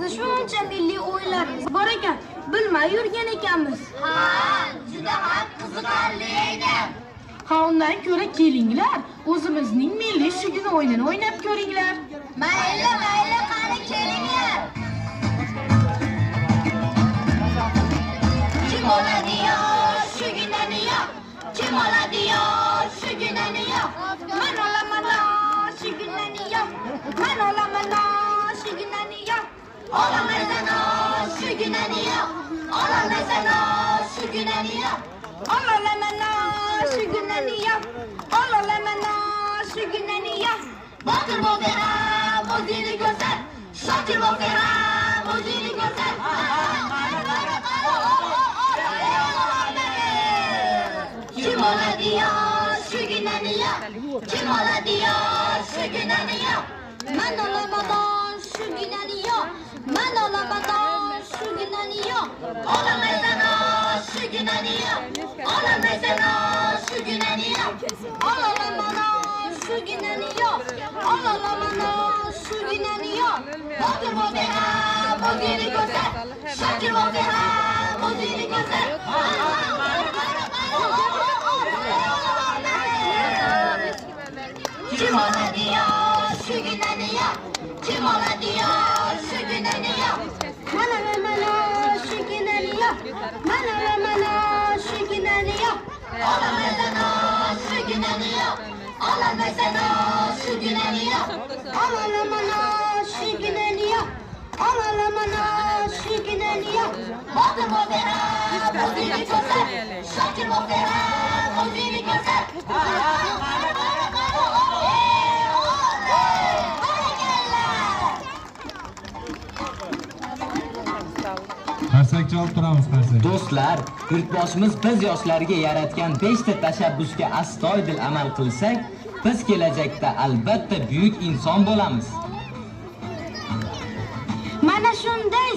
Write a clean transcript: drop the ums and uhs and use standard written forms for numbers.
Bizda shuncha milliy o'yinlarimiz bor ekan, bilmay yurgan ekanmiz. Ha, juda ham qiziqarli ekan. Ha, undan ko'ra kelinglar, o'zimizning milliy shugina o'yinini o'ynab ko'ringlar. Mayli, mayli, qani kelinglar. Kim oladi yo shuginani yo? Kim oladi yo shuginani yo? Men olaman shuginani yo. Men olaman shuginani yo. Olamaysan o shuginani yo. Olamaysan o shuginani yo. Olaman shuginani yo. Olaman shuginani yo. Botir bo'g'ram o'zini ko'rsat. Shokir bo'g'ram o'zini ko'rsat. Kim oladi yo shuginani yo? Kim oladi yo shuginani yo? Men olaman shuginani yo. Men olaman shuginani yo. Olamaysan o shuginani yo. Olamaysan o shuginani yo. Olaman shuginani yo. Olaman shuginani yo. Botir bo'g'ram o'zini ko'rsat. Shokir bo'g'ram o'zini ko'rsat. Kim oladi yo shuginani yo? Kim oladi yo shuginani yo? Men olaman shuginani yo. Men olaman shuginani yo. Olamaysan o shuginani yo. Olamaysan o shuginani yo. Olaman shuginani yo. Olaman shuginani yo. Botir bo'g'ram o'zini ko'rsat. Shokir bo'g'ram o'zini ko'rsat. Qarsak chalib turamiz, qarsak. Do'stlar, yurtboshimiz biz yoshlarga yaratgan 5 ta tashabbusga astoydil amal qilsak, biz kelajakda albatta buyuk inson bo'lamiz. Mana shunday